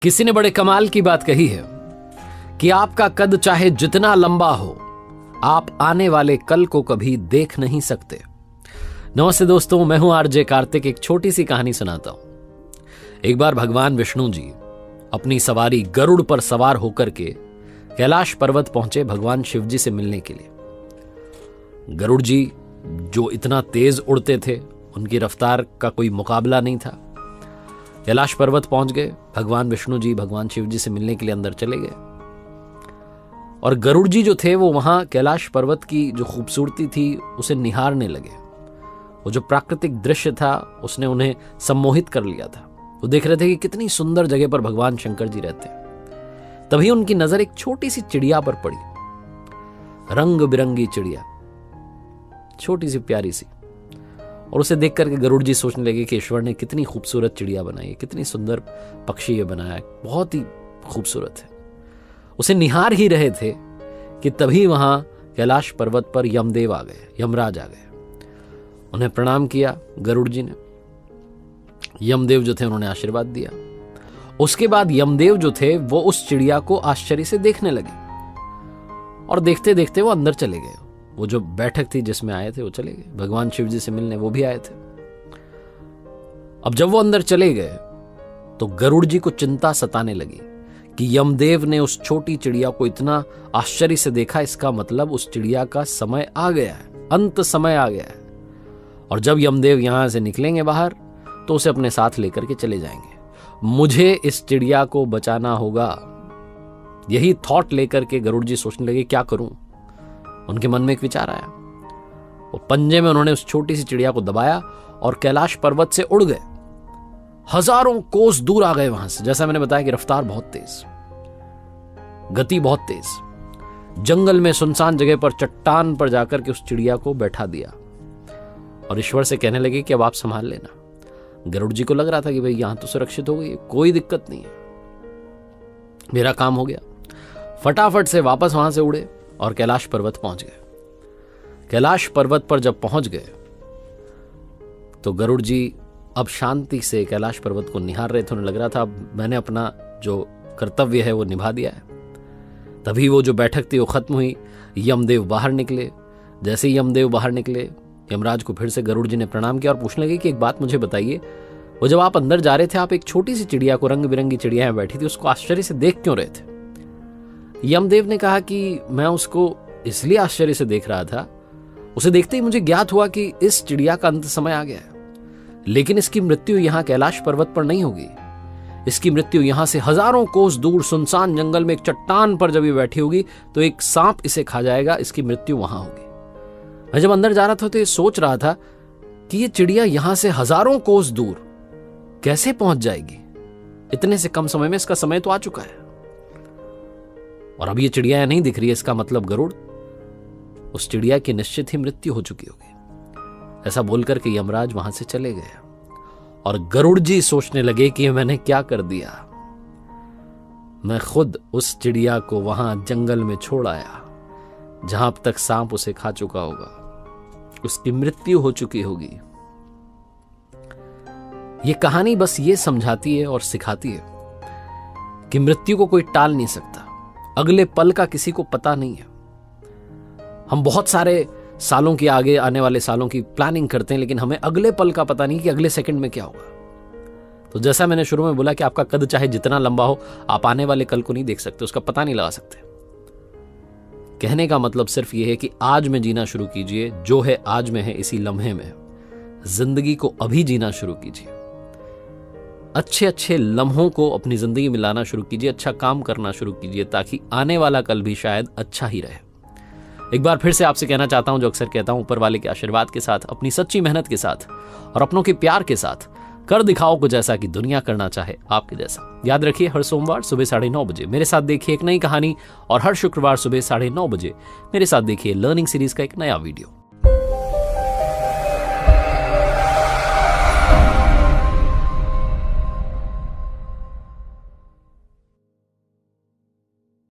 किसी ने बड़े कमाल की बात कही है कि आपका कद चाहे जितना लंबा हो, आप आने वाले कल को कभी देख नहीं सकते। नमस्ते दोस्तों, मैं हूं आरजे कार्तिक। एक छोटी सी कहानी सुनाता हूं। एक बार भगवान विष्णु जी अपनी सवारी गरुड़ पर सवार होकर के कैलाश पर्वत पहुंचे भगवान शिव जी से मिलने के लिए। गरुड़ जी जो इतना तेज उड़ते थे, उनकी रफ्तार का कोई मुकाबला नहीं था। कैलाश पर्वत पहुंच गए। भगवान विष्णु जी भगवान शिव जी से मिलने के लिए अंदर चले गए और गरुड़ जी जो थे वो वहां कैलाश पर्वत की जो खूबसूरती थी उसे निहारने लगे। वो जो प्राकृतिक दृश्य था उसने उन्हें सम्मोहित कर लिया था। वो देख रहे थे कि कितनी सुंदर जगह पर भगवान शंकर जी रहते हैं। तभी उनकी नजर एक छोटी सी चिड़िया पर पड़ी, रंग बिरंगी चिड़िया, छोटी सी प्यारी सी। और उसे देख करके गरुड़ जी सोचने लगे कि ईश्वर ने कितनी खूबसूरत चिड़िया बनाई है, कितनी सुंदर पक्षी ये बनाया है, बहुत ही खूबसूरत है। उसे निहार ही रहे थे कि तभी वहां कैलाश पर्वत पर यमदेव आ गए, यमराज आ गए। उन्हें प्रणाम किया गरुड़ जी ने। यमदेव जो थे उन्होंने आशीर्वाद दिया। उसके बाद यमदेव जो थे वो उस चिड़िया को आश्चर्य से देखने लगे और देखते देखते वो अंदर चले गए। वो जो बैठक थी जिसमें आए थे वो चले गए। भगवान शिव जी से मिलने वो भी आए थे। अब जब वो अंदर चले गए तो गरुड़ जी को चिंता सताने लगी कि यमदेव ने उस छोटी चिड़िया को इतना आश्चर्य से देखा, इसका मतलब उस चिड़िया का समय आ गया है, अंत समय आ गया है। और जब यमदेव यहां से निकलेंगे बाहर तो उसे अपने साथ लेकर के चले जाएंगे। मुझे इस चिड़िया को बचाना होगा। यही थॉट लेकर के गरुड़ जी सोचने लगे क्या करूं। उनके मन में एक विचार आया। वो पंजे में उन्होंने उस छोटी सी चिड़िया को दबाया और कैलाश पर्वत से उड़ गए। हजारों कोस दूर आ गए वहां से। जैसा मैंने बताया कि रफ्तार बहुत तेज, गति बहुत तेज। जंगल में सुनसान जगह पर चट्टान पर जाकर के उस चिड़िया को बैठा दिया और ईश्वर से कहने लगे कि अब आप संभाल लेना। गरुड़ जी को लग रहा था कि भाई यहां तो सुरक्षित हो गई, कोई दिक्कत नहीं है, मेरा काम हो गया। फटाफट से वापस वहां से उड़े और कैलाश पर्वत पहुंच गए। कैलाश पर्वत पर जब पहुंच गए तो गरुड़ जी अब शांति से कैलाश पर्वत को निहार रहे थे। उन्हें लग रहा था अब मैंने अपना जो कर्तव्य है वो निभा दिया है। तभी वो जो बैठक थी वो खत्म हुई। यमदेव बाहर निकले। जैसे ही यमदेव बाहर निकले, यमराज को फिर से गरुड़ जी ने प्रणाम किया और पूछने लगे कि एक बात मुझे बताइए, वो जब आप अंदर जा रहे थे आप एक छोटी सी चिड़िया को, रंग बिरंगी चिड़िया बैठी थी, उसको आश्चर्य से देख क्यों रहे थे? यमदेव ने कहा कि मैं उसको इसलिए आश्चर्य से देख रहा था, उसे देखते ही मुझे ज्ञात हुआ कि इस चिड़िया का अंत समय आ गया है, लेकिन इसकी मृत्यु यहां कैलाश पर्वत पर नहीं होगी। इसकी मृत्यु यहां से हजारों कोस दूर सुनसान जंगल में एक चट्टान पर जब ये बैठी होगी तो एक सांप इसे खा जाएगा, इसकी मृत्यु वहां होगी। मैं जब अंदर जा रहा था तो ये सोच रहा था कि ये चिड़िया यहां से हजारों कोस दूर कैसे पहुंच जाएगी इतने से कम समय में। इसका समय तो आ चुका है और अब ये चिड़िया नहीं दिख रही है, इसका मतलब गरुड़, उस चिड़िया की निश्चित ही मृत्यु हो चुकी होगी। ऐसा बोलकर के यमराज वहां से चले गए और गरुड़ जी सोचने लगे कि मैंने क्या कर दिया। मैं खुद उस चिड़िया को वहां जंगल में छोड़ आया जहां अब तक सांप उसे खा चुका होगा, उसकी मृत्यु हो चुकी होगी। ये कहानी बस ये समझाती है और सिखाती है कि मृत्यु को कोई टाल नहीं सकता। अगले पल का किसी को पता नहीं है। हम बहुत सारे सालों की, आगे आने वाले सालों की प्लानिंग करते हैं, लेकिन हमें अगले पल का पता नहीं कि अगले सेकंड में क्या होगा। तो जैसा मैंने शुरू में बोला कि आपका कद चाहे जितना लंबा हो, आप आने वाले कल को नहीं देख सकते, उसका पता नहीं लगा सकते। कहने का मतलब सिर्फ यह है कि आज में जीना शुरू कीजिए। जो है आज में है, इसी लम्हे में। जिंदगी को अभी जीना शुरू कीजिए। अच्छे अच्छे लम्हों को अपनी जिंदगी में लाना शुरू कीजिए। अच्छा काम करना शुरू कीजिए ताकि आने वाला कल भी शायद अच्छा ही रहे। एक बार फिर से आपसे कहना चाहता हूं, जो अक्सर कहता हूं, ऊपर वाले के आशीर्वाद के साथ, अपनी सच्ची मेहनत के साथ और अपनों के प्यार के साथ कर दिखाओ कुछ ऐसा कि दुनिया करना चाहे आपके जैसा। याद रखिए, हर सोमवार सुबह 9:30 बजे मेरे साथ देखिए एक नई कहानी और हर शुक्रवार सुबह 9:30 बजे मेरे साथ देखिए लर्निंग सीरीज का एक नया वीडियो।